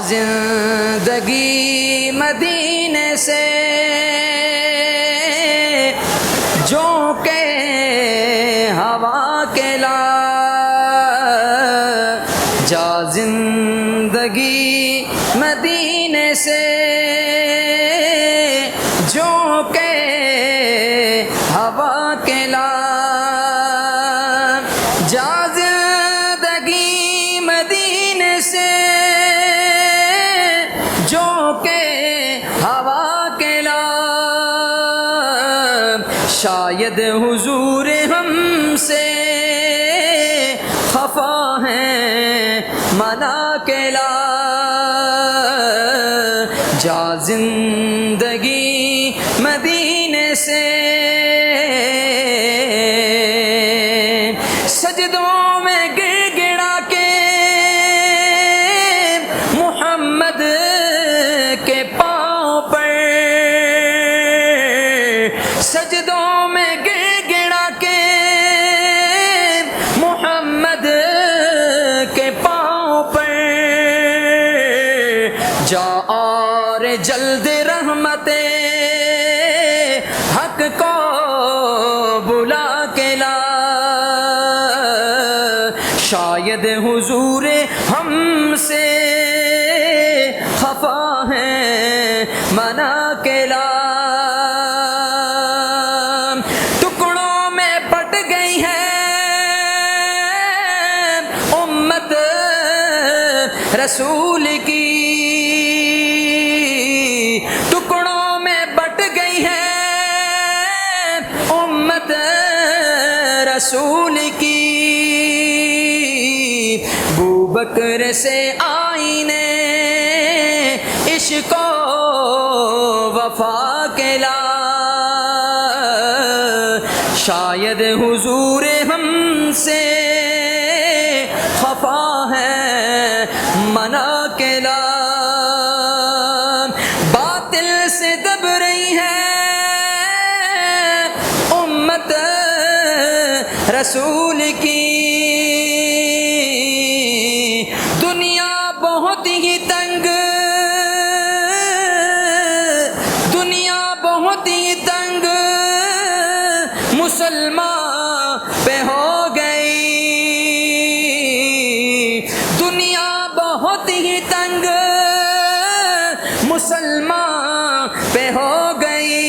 زندگی مدینے سے جو کہ ہوا کے لا، جا زندگی مدینے سے جو کہ ہوا کے لا، جا زندگی مدینے سے جو کہ ہوا کے لا، شاید حضور ہم سے خفا ہیں منا کے لا، جا زندگی مدینے سے سجدوں میں گر گڑا کے محمد کے پاؤں پر، سجدوں میں گر گڑا کے محمد کے پاؤں پر، جا اور جلد رحمت حق کو بلا کے لا، شاید حضور ہم سے خفا ہیں منا کے لا، ٹکڑوں میں پٹ گئی ہے امت رسول کی، ٹکڑوں میں بٹ گئی ہے امت رسول کی، بکر سے آئینے عشق و وفا کے لا، شاید حضور ہم سے خفا ہے منا کے لا، باطل سے دب رہی ہے امت رسول کی، دنیا بہت ہی تنگ، دنیا بہت ہی تنگ مسلمان پہ ہو گئی، دنیا بہت ہی تنگ مسلمان پہ ہو گئی،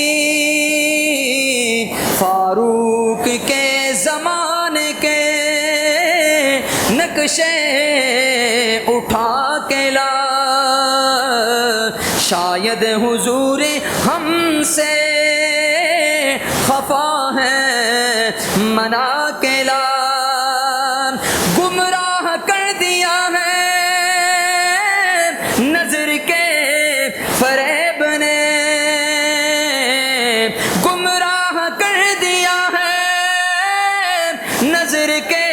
فاروق کے زمانے کے نقشے اٹھا کے لا، شاید حضور ہم سے خفا ہیں منا کے لا، گمراہ کر دیا ہے نظر کے فریب نے، گمراہ کر دیا ہے نظر کے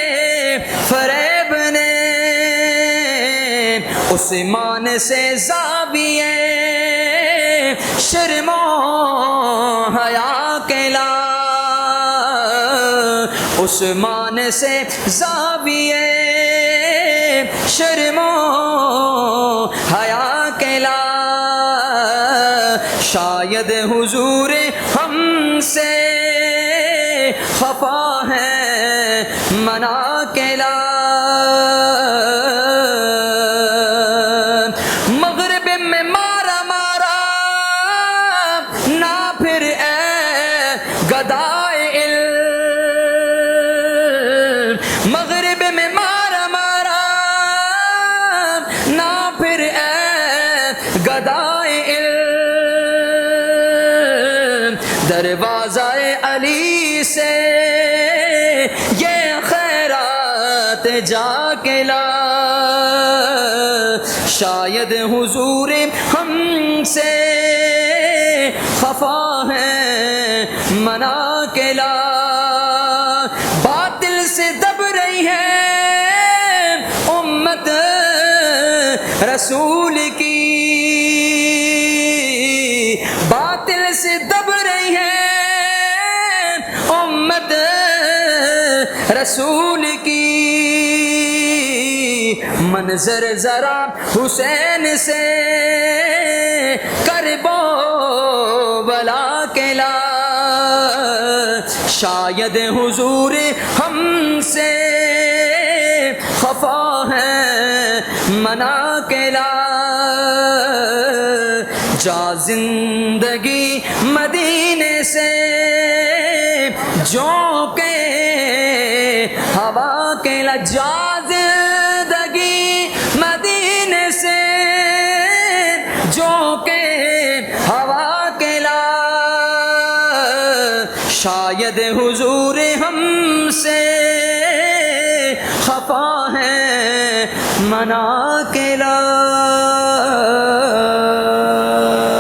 فریب نے، عثمان سے زاویے شرم و حیا کے لا، عثمان سے زاویے شرم و حیا کے لا، شاید حضور ہم سے خفا ہے منا کے لا، مغرب میں مارا مارا نہ پھر اے گدائے علم، مغرب میں مارا مارا نہ پھر اے گدائے علم، دروازہ علی سے یہ خیرات جا کے لا، شاید حضور ہم سے خفا ہیں منا کے لا، باطل سے دب رہی ہے امت رسول کی، باطل سے دب رہی ہے امت رسول کی، منظر ذرا حسین سے کربو بلا کے لا، شاید حضور ہم سے خفا ہے منا کے لا، جا زندگی مدینے سے جو کہ ہوا کے لا، جا زندگی مدینے سے جو کہ ہوا کے لا، شاید حضور ہم سے خفا ہے منا کے لا۔